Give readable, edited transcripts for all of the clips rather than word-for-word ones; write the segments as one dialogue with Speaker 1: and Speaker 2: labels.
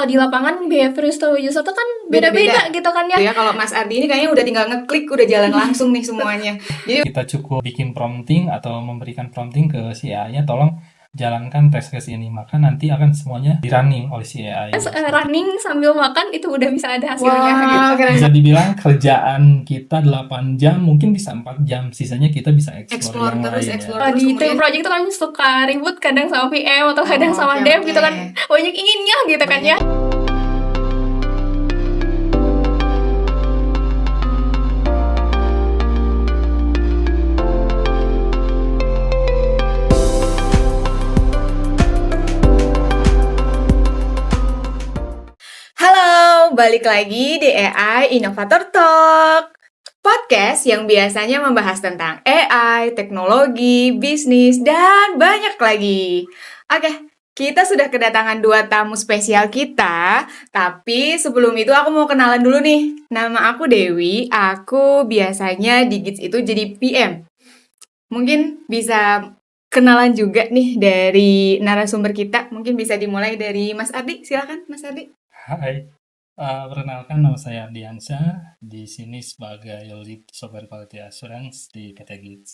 Speaker 1: kalau di lapangan behavior user tuh kan beda-beda gitu kan ya.
Speaker 2: Ya kalau Mas Ardi ini kayaknya udah tinggal ngeklik udah jalan langsung nih semuanya. Jadi
Speaker 3: Kita cukup bikin prompting atau memberikan prompting ke si AI-nya, tolong jalankan tes case ini, maka nanti akan semuanya di running oleh si AI.
Speaker 1: Running sambil makan itu udah bisa ada hasilnya gitu.
Speaker 2: wah, keren.
Speaker 3: Bisa dibilang kerjaan kita 8 jam, mungkin bisa 4 jam, sisanya kita bisa explore yang lain ya.
Speaker 1: Kalau di tim project itu kan suka ribut kadang sama PM atau kadang sama dev gitu kan, banyak inginnya gitu kan ya.
Speaker 2: Halo, balik lagi di AI Innovator Talk, podcast yang biasanya membahas tentang AI, teknologi, bisnis, dan banyak lagi. Oke, kita sudah kedatangan 2 tamu spesial kita, tapi sebelum itu aku mau kenalan dulu nih. Nama aku Dewi, aku biasanya di GITS itu jadi PM. Mungkin bisa kenalan juga nih dari narasumber kita, mungkin bisa dimulai dari Mas Ardi, silakan Mas Ardi.
Speaker 3: Hai, perkenalkan nama saya Ardiansyah, di sini sebagai Lead Software Quality Assurance di PT GITS.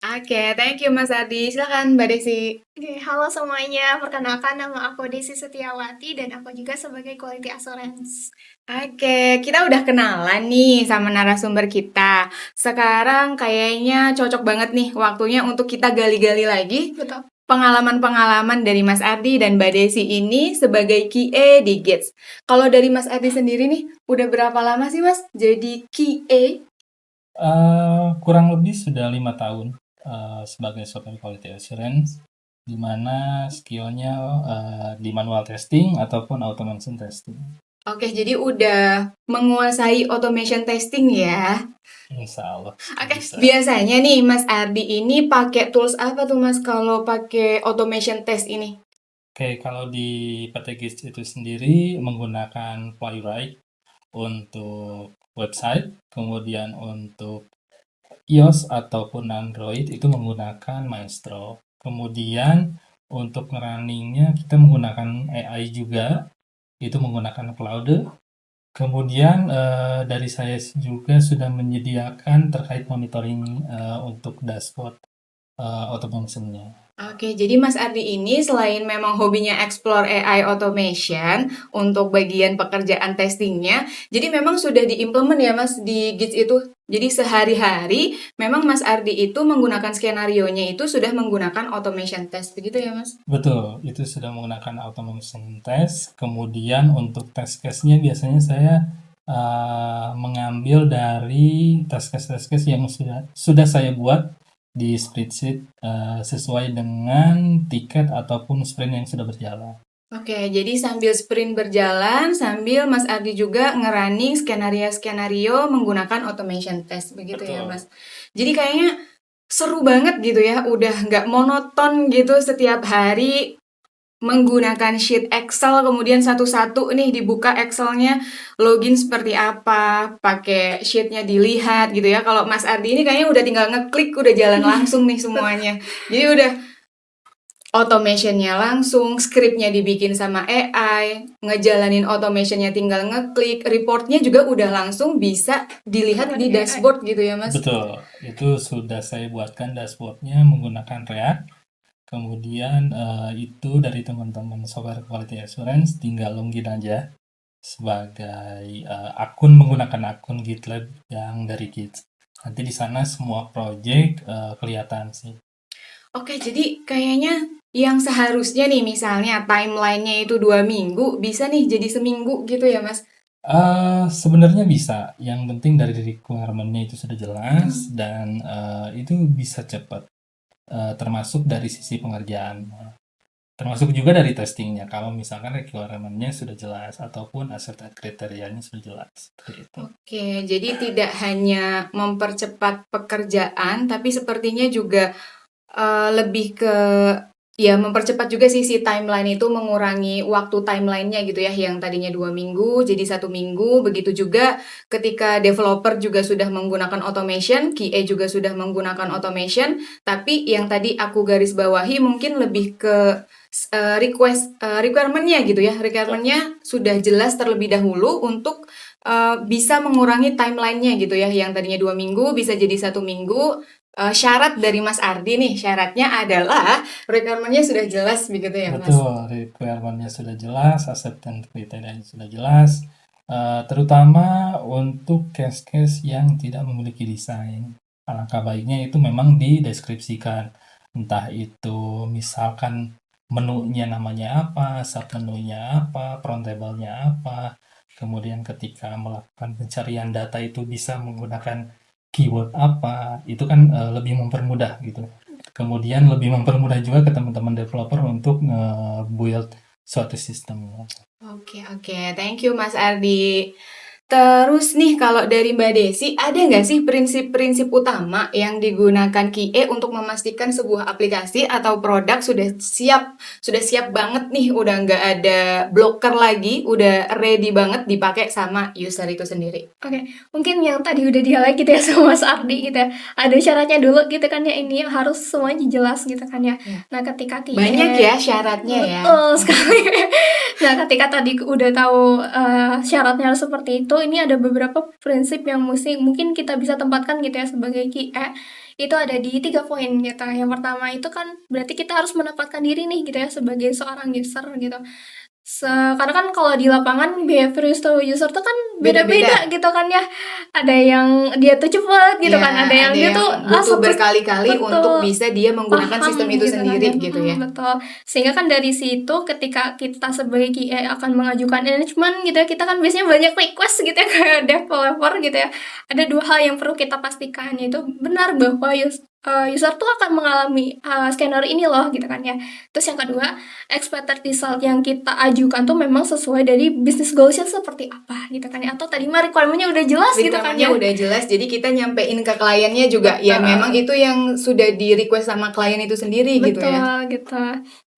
Speaker 2: Oke, thank you Mas Ardi. Silakan Mbak Desi.
Speaker 1: Oke, halo semuanya, perkenalkan nama aku Desi Setiawati dan aku juga sebagai Quality Assurance.
Speaker 2: Oke, kita udah kenalan nih sama narasumber kita. Sekarang kayaknya cocok banget nih waktunya untuk kita gali-gali lagi
Speaker 1: Betul.
Speaker 2: pengalaman-pengalaman dari Mas Ardi dan Mbak Desi ini sebagai QA di GITS. Kalau dari Mas Ardi sendiri nih, udah berapa lama sih Mas jadi QA?
Speaker 3: Kurang lebih sudah 5 tahun sebagai Software Quality Assurance, di mana skillnya di manual testing ataupun automation testing.
Speaker 2: Oke, jadi udah menguasai automation testing ya.
Speaker 3: Insya Allah.
Speaker 2: Oke,
Speaker 3: bisa.
Speaker 2: biasanya nih Mas Ardi ini pakai tools apa tuh Mas kalau pakai automation test ini?
Speaker 3: Oke, kalau di PT GITS itu sendiri menggunakan Playwright untuk website, kemudian untuk iOS ataupun Android itu menggunakan Maestro. Kemudian untuk runningnya kita menggunakan AI juga, itu menggunakan Cloud. Kemudian dari saya juga sudah menyediakan terkait monitoring untuk dashboard automation-nya.
Speaker 2: Oke, jadi Mas Ardi ini selain memang hobinya explore AI automation untuk bagian pekerjaan testingnya, jadi memang sudah diimplement ya Mas di GITS itu. Jadi sehari-hari memang Mas Ardi itu menggunakan skenario-nya itu sudah menggunakan automation test, begitu ya Mas?
Speaker 3: Betul, itu sudah menggunakan automation test. Kemudian untuk test case-nya biasanya saya mengambil dari test case yang sudah saya buat di spreadsheet sesuai dengan tiket ataupun sprint yang sudah berjalan.
Speaker 2: Oke, jadi sambil sprint berjalan, sambil Mas Ardi juga ngerunning skenario-skenario menggunakan automation test, begitu ya
Speaker 3: Betul.
Speaker 2: Mas? Jadi kayaknya seru banget gitu ya, udah nggak monoton gitu setiap hari menggunakan sheet Excel, kemudian satu-satu nih dibuka Excel-nya, login seperti apa, pakai sheet-nya dilihat gitu ya. Kalau Mas Ardi ini kayaknya udah tinggal ngeklik, udah jalan langsung nih semuanya. Jadi udah automation-nya langsung, script-nya dibikin sama AI, ngejalanin automation-nya tinggal ngeklik, report-nya juga udah langsung bisa dilihat di dashboard gitu ya Mas?
Speaker 3: Betul, itu sudah saya buatkan dashboard-nya menggunakan React. Kemudian itu dari teman-teman Software Quality Assurance tinggal login aja sebagai akun menggunakan akun GitLab yang dari GITS. Nanti di sana semua project kelihatan sih.
Speaker 2: Oke, jadi kayaknya yang seharusnya nih misalnya timeline-nya itu 2 minggu, bisa nih jadi seminggu gitu ya Mas?
Speaker 3: Sebenarnya bisa. Yang penting dari requirement-nya itu sudah jelas dan itu bisa cepat. Termasuk dari sisi pengerjaan, termasuk juga dari testingnya. Kalau misalkan requirement-nya sudah jelas ataupun accepted kriterianya sudah jelas, seperti itu.
Speaker 2: Oke, jadi tidak hanya mempercepat pekerjaan, tapi sepertinya juga lebih ke ya mempercepat juga sih si timeline itu, mengurangi waktu timeline-nya gitu ya, yang tadinya 2 minggu jadi 1 minggu. Begitu juga ketika developer juga sudah menggunakan automation, QA juga sudah menggunakan automation, tapi yang tadi aku garis bawahi mungkin lebih ke requirement-nya gitu ya. Requirement-nya sudah jelas terlebih dahulu untuk bisa mengurangi timeline-nya gitu ya. Yang tadinya 2 minggu bisa jadi 1 minggu. Syarat dari Mas Ardi nih, syaratnya adalah requirement-nya sudah jelas begitu ya, Mas?
Speaker 3: Betul, requirement-nya sudah jelas, acceptance criteria sudah jelas, terutama untuk case-case yang tidak memiliki desain. Alangkah baiknya itu memang dideskripsikan, entah itu misalkan menunya namanya apa, submenunya apa, frontable-nya apa, kemudian ketika melakukan pencarian data itu bisa menggunakan keyword apa, itu kan lebih mempermudah gitu. Kemudian lebih mempermudah juga ke teman-teman developer untuk build suatu sistem.
Speaker 2: Oke, thank you Mas Ardi. Terus nih kalau dari Mbak Desi, ada nggak sih prinsip-prinsip utama yang digunakan QA untuk memastikan sebuah aplikasi atau produk sudah siap banget nih, udah nggak ada blocker lagi, udah ready banget dipakai sama user itu sendiri?
Speaker 1: Oke, mungkin yang tadi udah di-highlight gitu ya sama Mas Ardi gitu ya. Ada syaratnya dulu gitu kan ya, ini harus semuanya jelas gitu kan ya.
Speaker 2: Ya.
Speaker 1: Nah, ketika
Speaker 2: Banyak ya syaratnya ya.
Speaker 1: Betul sekali. Nah, ketika tadi udah tahu syaratnya harus seperti itu, ini ada beberapa prinsip yang mungkin kita bisa tempatkan gitu ya sebagai QA. Itu ada di 3 poin gitu. Yang pertama itu kan berarti kita harus menempatkan diri nih gitu ya sebagai seorang user gitu. Karena kan kalau di lapangan behavior user tuh kan beda-beda gitu kan ya. Ada yang dia tuh cepet gitu
Speaker 2: Ya,
Speaker 1: kan, ada yang dia tuh
Speaker 2: butuh berkali-kali
Speaker 1: betul,
Speaker 2: untuk bisa dia menggunakan
Speaker 1: paham
Speaker 2: sistem itu
Speaker 1: gitu kan
Speaker 2: sendiri
Speaker 1: ya.
Speaker 2: gitu ya.
Speaker 1: Betul. Sehingga kan dari situ ketika kita sebagai QA akan mengajukan enhancement gitu ya, kita kan biasanya banyak request gitu ya ke developer gitu ya. Ada 2 hal yang perlu kita pastikan, yaitu benar bahwa user tuh akan mengalami skenario ini loh gitu kan ya. Terus yang kedua, expected result yang kita ajukan tuh memang sesuai dari business goals-nya seperti apa gitu kan ya. Atau tadi mah requirement-nya udah jelas gitu kan
Speaker 2: Requirement-nya
Speaker 1: ya.
Speaker 2: udah jelas, jadi kita nyampein ke kliennya juga ya
Speaker 1: Betul.
Speaker 2: memang itu yang sudah di request sama klien itu sendiri gitu ya.
Speaker 1: Betul gitu.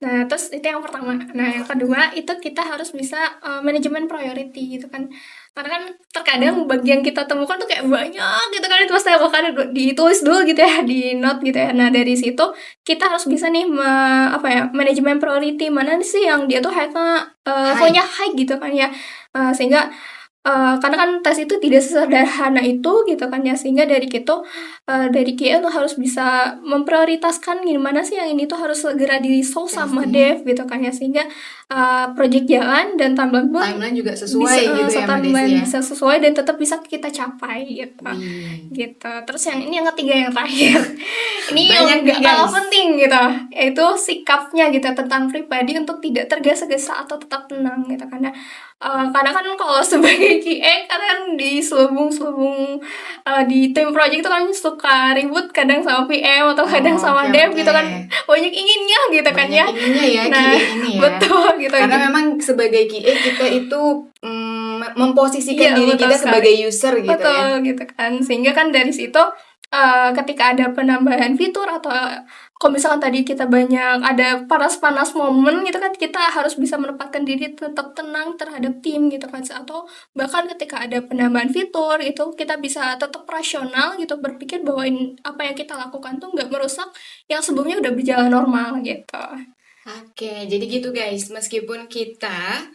Speaker 1: Nah, terus itu yang pertama. Nah, yang kedua itu kita harus bisa manajemen priority gitu kan. Karena kan terkadang bagian kita temukan tuh kayak banyak gitu kan, itu pasti bahkan ditulis dulu gitu ya di note gitu ya. Nah, dari situ kita harus bisa nih manajemen priority mana sih yang dia tuh levelnya high gitu kan ya. Sehingga karena kan tes itu tidak sesederhana itu gitu kan ya, sehingga dari QA tuh harus bisa memprioritaskan gimana sih yang ini tuh harus segera di-solve sama dev gitu kan ya, sehingga project jalan dan
Speaker 2: Timeline juga sesuai gitu ya Mbak Desi
Speaker 1: timeline
Speaker 2: ya.
Speaker 1: bisa sesuai dan tetap bisa kita capai gitu. Gitu. Terus ini yang ketiga yang terakhir. Ini
Speaker 2: Banyak
Speaker 1: yang
Speaker 2: nih,
Speaker 1: gak kalah
Speaker 2: guys.
Speaker 1: penting gitu, yaitu sikapnya gitu tentang pribadi untuk tidak tergesa-gesa atau tetap tenang gitu kan ya. Karena kan kalau sebagai QA karena kan diselubung-selubung di tim project itu kan suka ribut kadang sama PM atau kadang sama dev gitu kan, banyak inginnya gitu kan ya.
Speaker 2: Banyak inginnya ya
Speaker 1: Nah,
Speaker 2: QA ini ya.
Speaker 1: betul gitu.
Speaker 2: Karena memang sebagai QA kita itu memposisikan
Speaker 1: Iya,
Speaker 2: diri
Speaker 1: betul
Speaker 2: kita
Speaker 1: sekali.
Speaker 2: sebagai user gitu ya.
Speaker 1: Betul gitu kan, sehingga kan dari situ ketika ada penambahan fitur atau kalau misalkan tadi kita banyak ada panas-panas momen gitu kan, kita harus bisa menempatkan diri tetap tenang terhadap tim gitu kan, atau bahkan ketika ada penambahan fitur itu kita bisa tetap rasional gitu, berpikir bahwa apa yang kita lakukan tuh nggak merusak yang sebelumnya udah berjalan normal gitu.
Speaker 2: Oke, jadi gitu guys, meskipun kita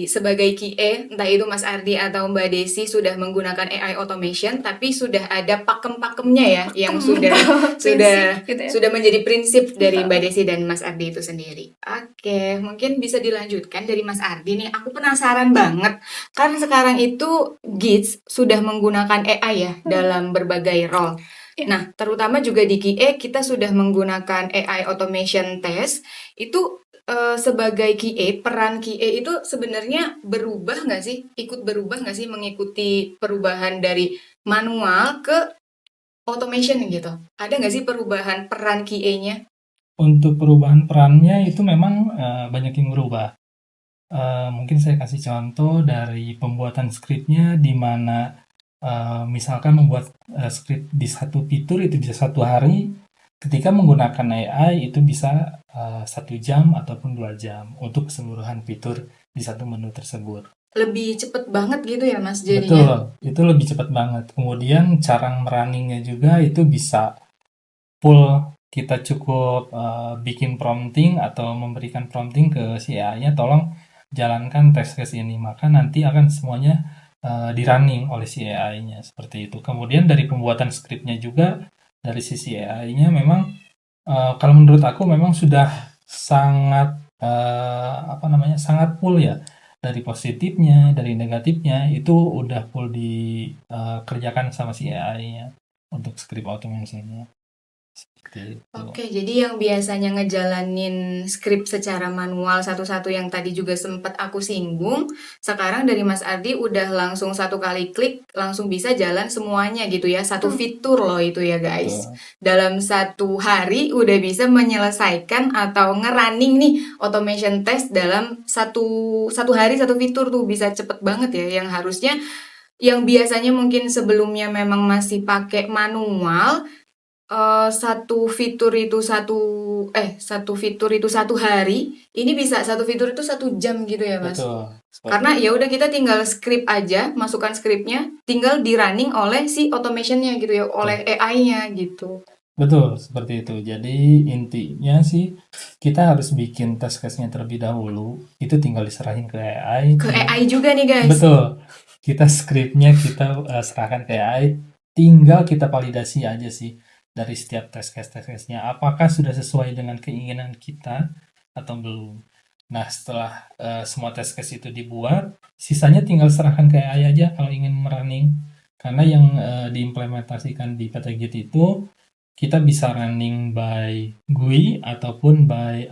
Speaker 2: sebagai QA, entah itu Mas Ardi atau Mbak Desi sudah menggunakan AI automation, tapi sudah ada pakem-pakemnya ya, yang sudah
Speaker 1: Prinsip gitu ya.
Speaker 2: sudah menjadi prinsip dari Mbak Desi dan Mas Ardi itu sendiri. Oke, mungkin bisa dilanjutkan dari Mas Ardi nih. Aku penasaran banget, kan sekarang itu Gits sudah menggunakan AI ya dalam berbagai role.
Speaker 1: Iya.
Speaker 2: Nah, terutama juga di QA kita sudah menggunakan AI automation test. Itu sebagai QA, peran QA itu sebenarnya berubah nggak sih? Ikut berubah nggak sih mengikuti perubahan dari manual ke automation gitu? Ada nggak sih perubahan peran QA-nya?
Speaker 3: Untuk perubahan perannya itu memang banyak yang berubah. Mungkin saya kasih contoh dari pembuatan skripnya, di mana misalkan membuat skrip di satu fitur itu bisa 1 hari, ketika menggunakan AI itu bisa 1 jam ataupun 2 jam untuk keseluruhan fitur di satu menu tersebut.
Speaker 2: Lebih cepet banget gitu ya Mas jadinya?
Speaker 3: Betul, itu lebih cepat banget. Kemudian cara merunningnya juga itu bisa full kita cukup bikin prompting atau memberikan prompting ke si AI-nya, tolong jalankan test case ini, maka nanti akan semuanya di running oleh si AI-nya seperti itu. Kemudian dari pembuatan skripnya juga dari sisi AI-nya memang kalau menurut aku memang sudah sangat sangat full ya, dari positifnya, dari negatifnya itu udah full dikerjakan sama si AI-nya untuk script automation-nya. Seperti itu.
Speaker 2: Oke, jadi yang biasanya ngejalanin skrip secara manual satu-satu yang tadi juga sempat aku singgung, sekarang dari Mas Ardi udah langsung satu kali klik, langsung bisa jalan semuanya gitu ya. Satu
Speaker 1: Betul.
Speaker 2: fitur loh itu ya guys.
Speaker 3: Betul.
Speaker 2: Dalam satu hari udah bisa menyelesaikan atau ngerunning nih automation test dalam satu hari satu fitur tuh bisa cepet banget ya. Yang harusnya yang biasanya mungkin sebelumnya memang masih pakai manual, satu fitur itu satu hari, ini bisa satu fitur itu 1 jam gitu ya Mas?
Speaker 3: Betul. Seperti
Speaker 2: Karena ya udah kita tinggal script aja, masukkan scriptnya, tinggal di running oleh si automation-nya gitu ya, oleh AI-nya gitu.
Speaker 3: Betul, seperti itu. Jadi intinya sih kita harus bikin test case-nya terlebih dahulu. Itu tinggal diserahin ke AI.
Speaker 2: Ke AI juga nih guys.
Speaker 3: Betul. Kita skripnya kita serahkan ke AI. Tinggal kita validasi aja sih dari setiap test case-nya. Apakah sudah sesuai dengan keinginan kita atau belum. Nah, setelah semua test case itu dibuat, sisanya tinggal serahkan ke AI aja kalau ingin running. Karena yang diimplementasikan di PTGit itu kita bisa running by GUI ataupun by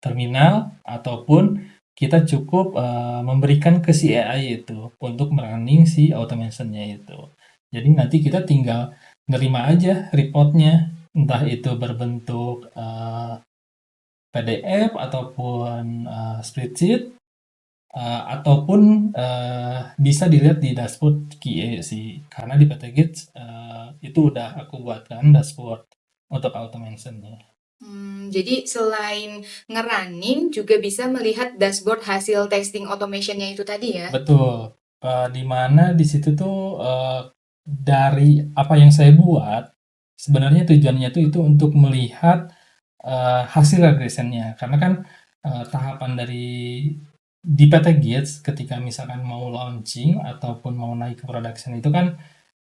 Speaker 3: terminal, ataupun kita cukup memberikan ke si AI itu untuk running si automation-nya itu. Jadi nanti kita tinggal nerima aja reportnya, entah itu berbentuk PDF ataupun spreadsheet, ataupun bisa dilihat di dashboard QA sih, karena di PTGit itu udah aku buatkan dashboard untuk automation-nya.
Speaker 2: Jadi selain ngerunning juga bisa melihat dashboard hasil testing automation-nya itu tadi ya?
Speaker 3: Betul. Di mana di situ tuh dari apa yang saya buat, sebenarnya tujuannya tuh itu untuk melihat hasil regressionnya. Karena kan tahapan dari di PTGit ketika misalkan mau launching ataupun mau naik ke production itu kan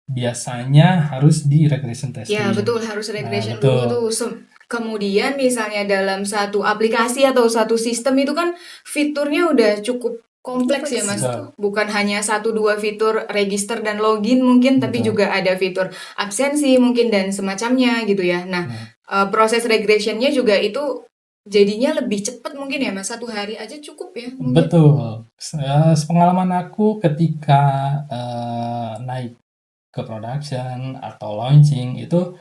Speaker 3: biasanya harus di regression testing.
Speaker 2: Ya betul, harus regression
Speaker 3: betul.
Speaker 2: dulu tuh. Kemudian misalnya dalam satu aplikasi atau satu sistem itu kan fiturnya udah cukup kompleks ya Mas.
Speaker 3: Betul.
Speaker 2: Bukan hanya 1-2 fitur register dan login mungkin, tapi
Speaker 3: Betul.
Speaker 2: juga ada fitur absensi mungkin dan semacamnya gitu ya. Nah, proses regressionnya juga itu jadinya lebih cepat mungkin ya Mas, 1 hari aja cukup ya mungkin.
Speaker 3: Betul. Sepengalaman aku ketika naik ke production atau launching itu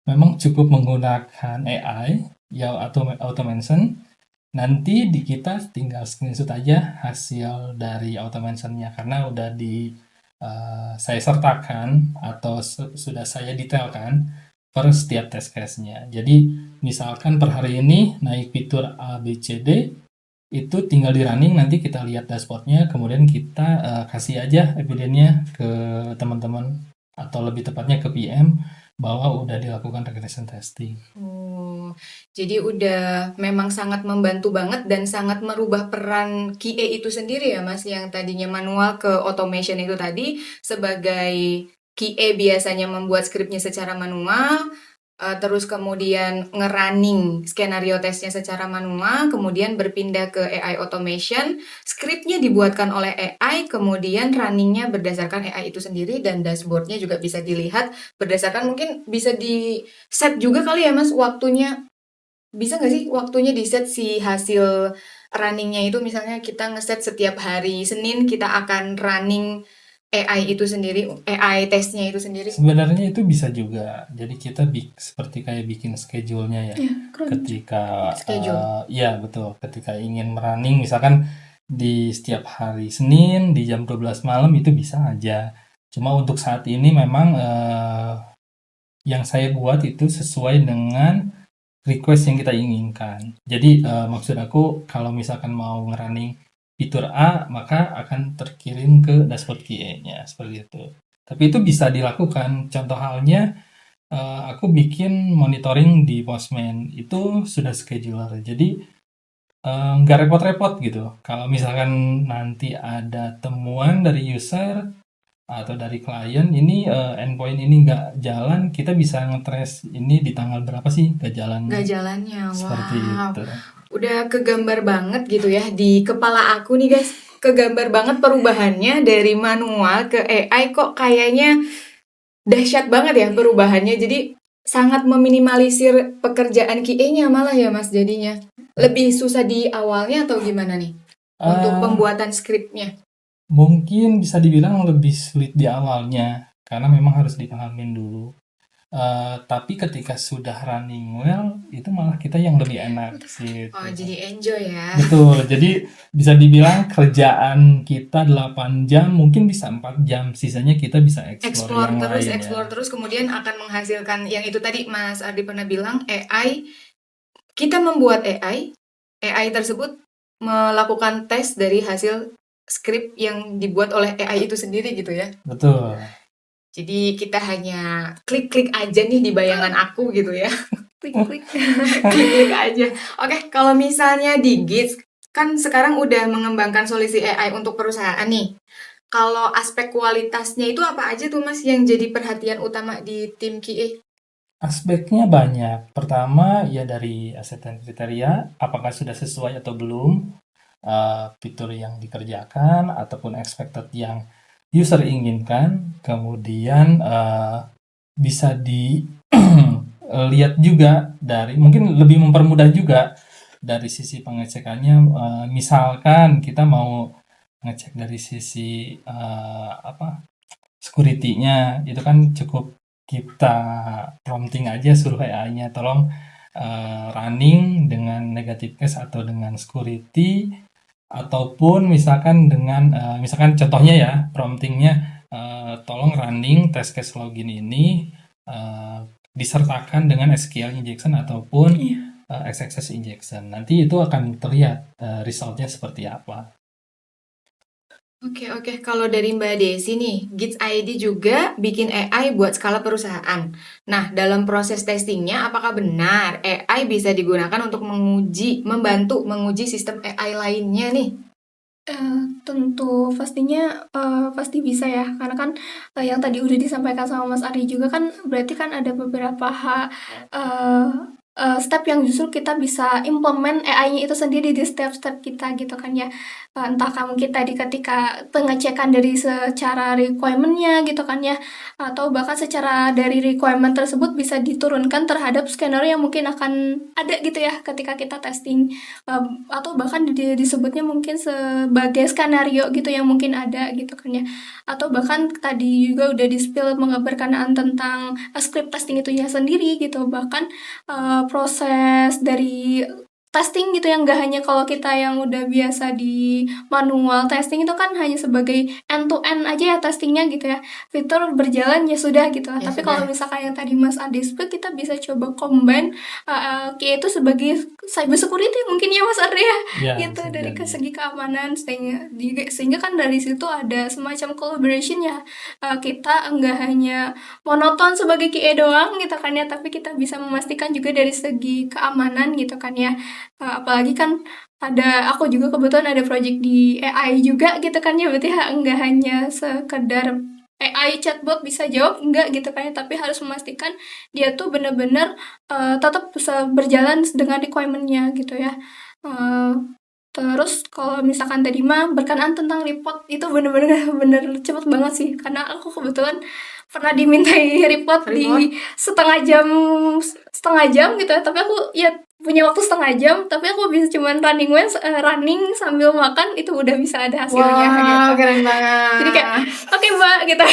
Speaker 3: memang cukup menggunakan AI ya atau automation. Nanti di kita tinggal screenshot aja hasil dari automation-nya karena udah saya sertakan atau sudah saya detailkan per setiap test case-nya. Jadi misalkan per hari ini naik fitur A, B, C, D, itu tinggal di running, nanti kita lihat dashboard-nya, kemudian kita kasih aja evidennya ke teman-teman atau lebih tepatnya ke PM bahwa udah dilakukan regression testing.
Speaker 2: Jadi udah memang sangat membantu banget dan sangat merubah peran QA itu sendiri ya Mas, yang tadinya manual ke automation itu tadi. Sebagai QA biasanya membuat skripnya secara manual, terus kemudian ngerunning skenario tesnya secara manual, kemudian berpindah ke AI automation, skripnya dibuatkan oleh AI, kemudian runningnya berdasarkan AI itu sendiri, dan dashboardnya juga bisa dilihat berdasarkan, mungkin bisa di set juga kali ya Mas waktunya. Bisa nggak sih waktunya di set si hasil runningnya itu, misalnya kita ngeset setiap hari Senin kita akan running AI itu sendiri, AI testnya itu sendiri.
Speaker 3: Sebenarnya itu bisa juga. Jadi kita seperti kayak bikin schedule-nya ya. Ketika iya betul. Ketika ingin running misalkan di setiap hari Senin di jam 12 malam itu bisa aja. Cuma untuk saat ini memang yang saya buat itu sesuai dengan request yang kita inginkan. Jadi maksud aku kalau misalkan mau ngerunning fitur A, maka akan terkirim ke dashboard QA-nya seperti itu. Tapi itu bisa dilakukan. Contoh halnya Aku bikin monitoring di Postman, itu sudah scheduler. Jadi, nggak repot-repot gitu. Kalau misalkan nanti ada temuan dari user atau dari klien, ini, endpoint ini nggak jalan, kita bisa nge-trace ini di tanggal berapa sih nggak
Speaker 2: Nggak
Speaker 3: jalannya,
Speaker 2: jalannya,
Speaker 3: seperti
Speaker 2: wow.
Speaker 3: itu.
Speaker 2: Udah kegambar banget gitu ya di kepala aku nih guys. Kegambar banget perubahannya dari manual ke AI, kok kayaknya dahsyat banget ya perubahannya. Jadi sangat meminimalisir pekerjaan QA-nya malah ya Mas jadinya. Lebih susah di awalnya atau gimana nih untuk
Speaker 3: Eh,
Speaker 2: pembuatan skripnya?
Speaker 3: Mungkin bisa dibilang lebih sulit di awalnya, karena memang harus dipahamin dulu. Tapi ketika sudah running well, itu malah kita yang lebih enak sih
Speaker 2: Oh,
Speaker 3: itu.
Speaker 2: jadi enjoy ya.
Speaker 3: Betul, jadi bisa dibilang kerjaan kita 8 jam, mungkin bisa 4 jam, sisanya kita bisa explore yang lain ya.
Speaker 2: Explore terus kemudian akan menghasilkan yang itu tadi Mas Ardi pernah bilang AI, kita membuat AI tersebut melakukan tes dari hasil skrip yang dibuat oleh AI itu sendiri gitu ya.
Speaker 3: Betul.
Speaker 2: Jadi kita hanya klik-klik aja nih di bayangan aku gitu ya.
Speaker 1: Klik-klik.
Speaker 2: Klik-klik aja. Oke, kalau misalnya di Gits kan sekarang udah mengembangkan solusi AI untuk perusahaan nih. Kalau aspek kualitasnya itu apa aja tuh Mas yang jadi perhatian utama di tim QA?
Speaker 3: Aspeknya banyak. Pertama, ya dari aset dan kriteria, apakah sudah sesuai atau belum, fitur yang dikerjakan ataupun expected yang user inginkan. Kemudian bisa dilihat juga dari, mungkin lebih mempermudah juga dari sisi pengecekannya. Misalkan kita mau ngecek dari sisi security-nya, itu kan cukup kita prompting aja, suruh AI-nya tolong running dengan negative case atau dengan security, ataupun misalkan dengan misalkan contohnya ya, promptingnya tolong running test case login ini disertakan dengan SQL injection ataupun XXS injection. Nanti itu akan terlihat resultnya seperti apa.
Speaker 2: Oke. Kalau dari Mbak Desi nih, Gits ID juga bikin AI buat skala perusahaan. Nah, dalam proses testingnya, apakah benar AI bisa digunakan untuk membantu menguji sistem AI lainnya nih?
Speaker 1: Tentu pastinya pasti bisa ya, karena kan yang tadi udah disampaikan sama Mas Ari juga kan berarti kan ada beberapa step yang justru kita bisa implement AI-nya itu sendiri di step-step kita gitu kan ya. Entah mungkin tadi ketika pengecekan dari secara requirement-nya gitu kan ya, atau bahkan secara dari requirement tersebut bisa diturunkan terhadap skenario yang mungkin akan ada gitu ya ketika kita testing, atau bahkan disebutnya mungkin sebagai skenario gitu yang mungkin ada gitu kan ya, atau bahkan tadi juga udah di-spill berkenaan tentang script testing itunya sendiri gitu, bahkan proses dari testing gitu yang nggak hanya kalau kita yang udah biasa di manual testing itu kan hanya sebagai end to end aja ya testingnya gitu ya, fitur berjalan ya sudah gitu.
Speaker 2: Ya
Speaker 1: Tapi
Speaker 2: sudah.
Speaker 1: kalau misalkan yang tadi Mas Adi sebut, kita bisa coba combine kayak itu sebagai cyber security mungkin ya Mas Adi ya,
Speaker 3: Ya,
Speaker 1: gitu
Speaker 3: bisa
Speaker 1: dari
Speaker 3: jadi.
Speaker 1: segi keamanan, sehingga kan dari situ ada semacam collaboration ya. Kita enggak hanya monoton sebagai QA doang gitu kan ya, tapi kita bisa memastikan juga dari segi keamanan gitu kan ya. Apalagi kan aku juga kebetulan ada project di AI juga gitu kan ya, berarti enggak hanya sekedar AI chatbot bisa jawab, enggak gitu kan ya, tapi harus memastikan dia tuh benar-benar tetap bisa berjalan dengan requirement-nya gitu ya. Terus kalau misalkan tadi mah berkenaan tentang report, itu bener cepet banget sih, karena aku kebetulan pernah dimintai report di setengah jam gitu ya, tapi aku ya punya waktu setengah jam, tapi aku bisa cuman running sambil makan, itu udah bisa ada hasilnya gitu.
Speaker 2: Wow, keren banget.
Speaker 1: Jadi kayak oke Mbak gitu.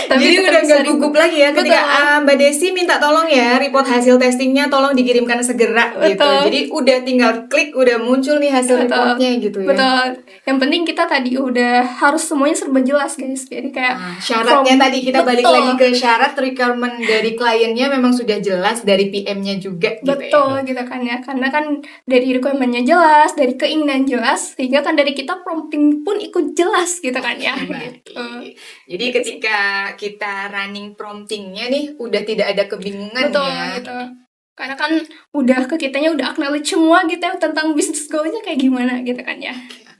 Speaker 1: Tapi
Speaker 2: Jadi
Speaker 1: tetap
Speaker 2: udah
Speaker 1: bisa
Speaker 2: gak gugup lagi ya ketika
Speaker 1: Betul.
Speaker 2: Mbak Desi minta tolong ya report hasil testingnya tolong dikirimkan segera gitu.
Speaker 1: Betul.
Speaker 2: Jadi udah tinggal klik udah muncul nih hasil
Speaker 1: Betul.
Speaker 2: reportnya gitu ya.
Speaker 1: Betul. Yang penting kita tadi udah harus semuanya serba jelas guys. Jadi kayak
Speaker 2: syaratnya tadi kita balik
Speaker 1: Betul.
Speaker 2: lagi ke syarat requirement dari kliennya memang sudah jelas, dari PM-nya juga gitu
Speaker 1: Betul
Speaker 2: ya.
Speaker 1: gitu kan kan ya, karena kan dari requirement-nya jelas, dari keinginan jelas, sehingga kan dari kita prompting pun ikut jelas gitu kan ya,
Speaker 2: Baik.
Speaker 1: gitu.
Speaker 2: Jadi ketika kita running promptingnya nih udah tidak ada kebingungan
Speaker 1: Betul
Speaker 2: ya.
Speaker 1: gitu. Karena kan udah ke kitanya udah acknowledge semua gitu ya tentang bisnis goal-nya kayak gimana gitu kan ya.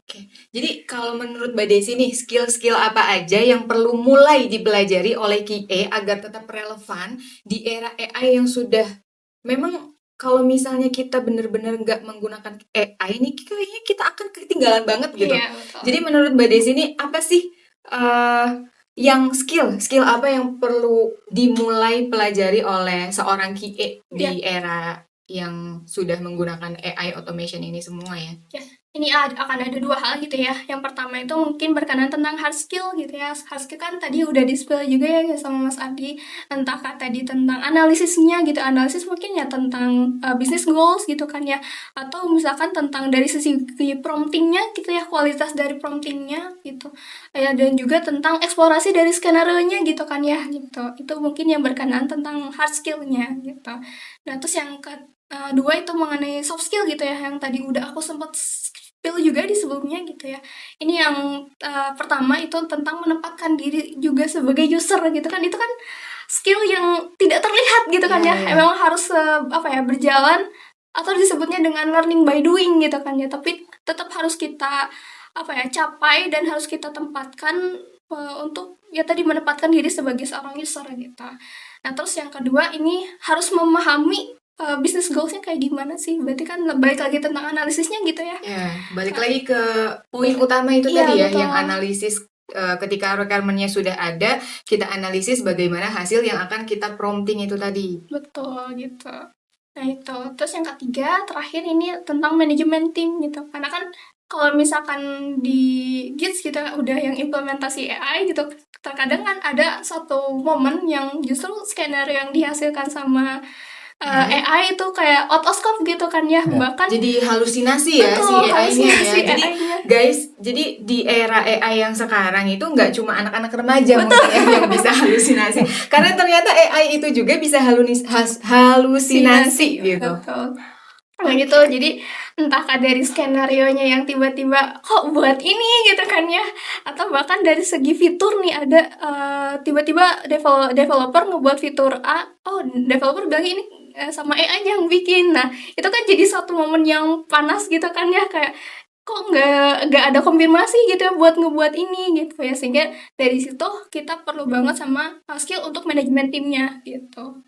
Speaker 2: Oke. Jadi kalau menurut Mbak Desi nih, skill-skill apa aja yang perlu mulai dipelajari oleh QA agar tetap relevan di era AI yang sudah memang kalau misalnya kita benar-benar nggak menggunakan AI ini kayaknya kita akan ketinggalan banget gitu.
Speaker 1: Iya, betul.
Speaker 2: Jadi menurut Mbak Desi ini apa sih yang skill apa yang perlu dimulai pelajari oleh seorang QA di era yang sudah menggunakan AI automation ini semua ya?
Speaker 1: Ini akan ada dua hal gitu ya. Yang pertama itu mungkin berkenaan tentang hard skill gitu ya. Hard skill kan tadi udah di-spill juga ya sama Mas Ardi. Entah kan tadi tentang analisisnya gitu. Analisis mungkin ya tentang business goals gitu kan ya. Atau misalkan tentang dari sisi promptingnya gitu ya. Kualitas dari promptingnya gitu. Ya, dan juga tentang eksplorasi dari skenario-nya gitu kan ya gitu. Itu mungkin yang berkenaan tentang hard skill-nya gitu. Nah terus yang kedua itu mengenai soft skill gitu ya. Yang tadi udah aku sempat juga di sebelumnya gitu ya. Ini yang pertama itu tentang menempatkan diri juga sebagai user gitu kan. Itu kan skill yang tidak terlihat gitu kan ya. Memang harus berjalan atau disebutnya dengan learning by doing gitu kan ya. Tapi tetap harus kita capai dan harus kita tempatkan untuk ya tadi menempatkan diri sebagai seorang user gitu. Nah terus yang kedua ini harus memahami business goals-nya kayak gimana sih? Berarti kan balik lagi tentang analisisnya gitu ya.
Speaker 2: Ya, balik lagi ke poin utama itu
Speaker 1: Iya,
Speaker 2: tadi ya,
Speaker 1: betul.
Speaker 2: yang analisis ketika requirement-nya sudah ada, kita analisis bagaimana hasil yang akan kita prompting itu tadi.
Speaker 1: Betul gitu. Nah itu. Terus yang ketiga, terakhir ini tentang manajemen tim gitu. Karena kan kalau misalkan di GITS kita udah yang implementasi AI gitu, terkadang kan ada satu momen yang justru skenario yang dihasilkan sama AI itu kayak out of scope gitu kan ya. Bahkan
Speaker 2: Jadi halusinasi ya si AI-nya ya.
Speaker 1: halusinasi
Speaker 2: Jadi
Speaker 1: AI-nya.
Speaker 2: guys, jadi di era AI yang sekarang itu nggak cuma anak-anak remaja mungkin ya yang bisa halusinasi. Karena ternyata AI itu juga bisa halusinasi gitu.
Speaker 1: Betul. Nah gitu, jadi entahkah dari skenario-nya yang tiba-tiba kok buat ini gitu kan ya, atau bahkan dari segi fitur nih ada tiba-tiba developer ngebuat fitur A, oh developer bilang ini sama AI yang bikin. Nah itu kan jadi satu momen yang panas gitu kan ya, kayak kok nggak ada konfirmasi gitu ya buat ngebuat ini gitu ya, sehingga dari situ kita perlu banget sama skill untuk manajemen timnya gitu.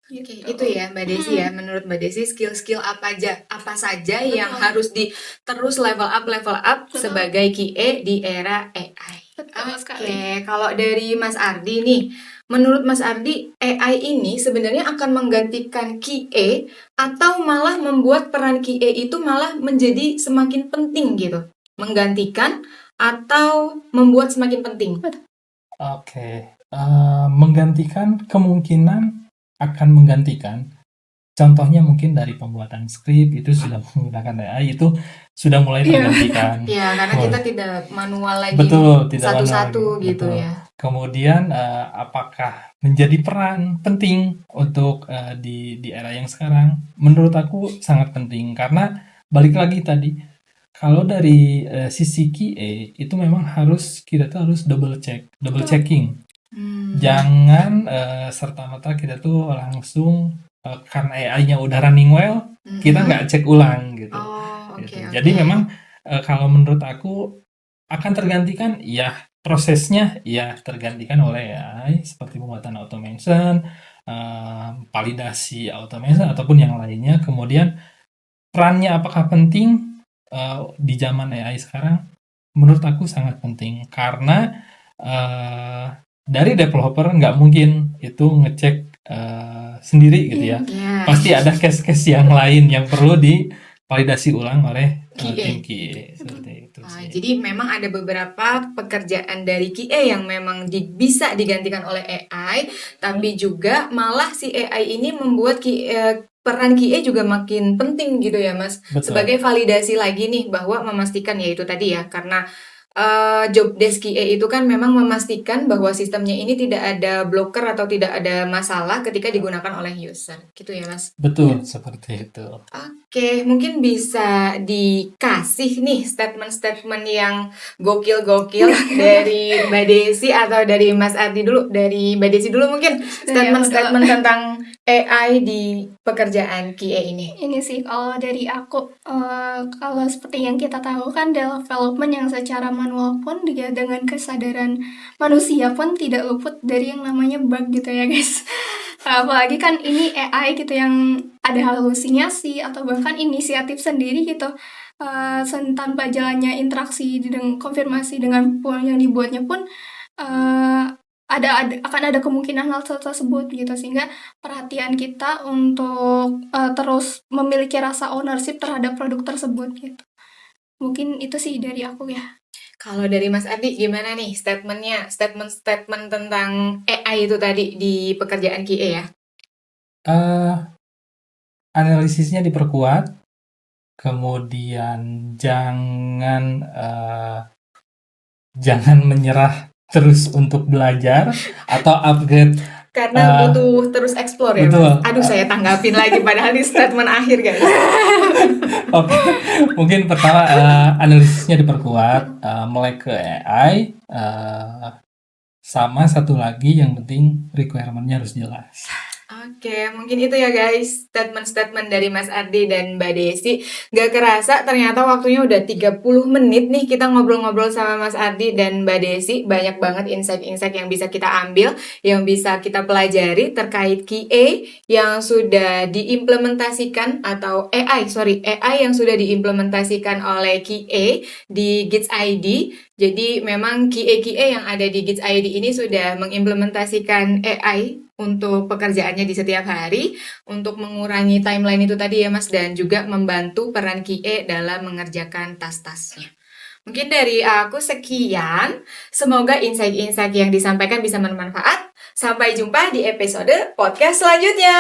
Speaker 2: Oke, itu ya Mbak Desi ya. Menurut Mbak Desi skill-skill apa saja yang harus terus level up sebagai QA di era AI.
Speaker 1: Betul sekali.
Speaker 2: Oke, kalau dari Mas Ardi nih, menurut Mas Ardi AI ini sebenarnya akan menggantikan QA atau malah membuat peran QA itu malah menjadi semakin penting gitu? Menggantikan atau membuat semakin penting?
Speaker 3: Oke, menggantikan kemungkinan akan menggantikan. Contohnya mungkin dari pembuatan skrip itu sudah menggunakan AI, itu sudah mulai tergantikan.
Speaker 2: Ya, karena kita tidak manual lagi.
Speaker 3: Betul, tidak
Speaker 2: satu-satu
Speaker 3: manual,
Speaker 2: gitu
Speaker 3: betul.
Speaker 2: ya.
Speaker 3: Kemudian apakah menjadi peran penting untuk di era yang sekarang? Menurut aku sangat penting, karena balik lagi tadi, kalau dari sisi QA itu memang kita tuh harus double checking. Jangan serta-merta kita tuh langsung karena AI-nya udah running well, kita nggak cek ulang gitu. Jadi memang kalau menurut aku akan tergantikan ya, prosesnya ya tergantikan oleh AI seperti pembuatan automation, validasi automation ataupun yang lainnya. Kemudian perannya apakah penting di zaman AI sekarang? Menurut aku sangat penting, karena dari developer nggak mungkin itu ngecek sendiri gitu ya. Pasti ada case-case yang lain yang perlu divalidasi ulang oleh tim QA seperti itu sih.
Speaker 2: Jadi memang ada beberapa pekerjaan dari QA yang memang bisa digantikan oleh AI, tapi juga malah si AI ini membuat peran QA juga makin penting gitu ya Mas.
Speaker 3: Betul.
Speaker 2: Sebagai validasi lagi nih bahwa memastikan ya itu tadi ya, karena job desk QA itu kan memang memastikan bahwa sistemnya ini tidak ada blocker atau tidak ada masalah ketika digunakan oleh user. Gitu ya, Mas?
Speaker 3: Betul, seperti itu.
Speaker 2: Oke, mungkin bisa dikasih nih statement-statement yang gokil-gokil dari Mbak Desi atau dari Mas Ardi dulu. Dari Mbak Desi dulu mungkin statement-statement tentang AI di pekerjaan QA ini.
Speaker 1: Ini sih kalau dari aku, kalau seperti yang kita tahu kan development yang secara manual pun dia dengan kesadaran manusia pun tidak luput dari yang namanya bug gitu ya guys. Apalagi kan ini AI gitu yang ada halusinasi atau bahkan inisiatif sendiri gitu. Tanpa jalannya interaksi dengan konfirmasi dengan yang dibuatnya pun akan ada kemungkinan hal tersebut gitu, sehingga perhatian kita untuk terus memiliki rasa ownership terhadap produk tersebut gitu. Mungkin itu sih dari aku ya.
Speaker 2: Kalau dari Mas Ardi gimana nih statement tentang AI itu tadi di pekerjaan QA ya?
Speaker 3: Analisisnya diperkuat, kemudian jangan menyerah terus untuk belajar atau upgrade.
Speaker 2: Karena butuh terus explore ya,
Speaker 3: betul.
Speaker 2: Mas. Aduh, saya tanggapin lagi padahal ini statement akhir, guys.
Speaker 3: Oke, mungkin pertama analisisnya diperkuat, melek ke AI, sama satu lagi yang penting requirement-nya harus jelas.
Speaker 2: Oke, mungkin itu ya guys, statement-statement dari Mas Ardi dan Mbak Desi. Gak kerasa ternyata waktunya udah 30 menit nih kita ngobrol-ngobrol sama Mas Ardi dan Mbak Desi. Banyak banget insight-insight yang bisa kita ambil, yang bisa kita pelajari terkait QA yang sudah diimplementasikan atau AI yang sudah diimplementasikan oleh QA di Gids ID. Jadi memang QA yang ada di Gids ID ini sudah mengimplementasikan AI untuk pekerjaannya di setiap hari, untuk mengurangi timeline itu tadi ya Mas, dan juga membantu peran QA dalam mengerjakan tas-tasnya. Mungkin dari aku sekian, semoga insight-insight yang disampaikan bisa bermanfaat. Sampai jumpa di episode podcast selanjutnya.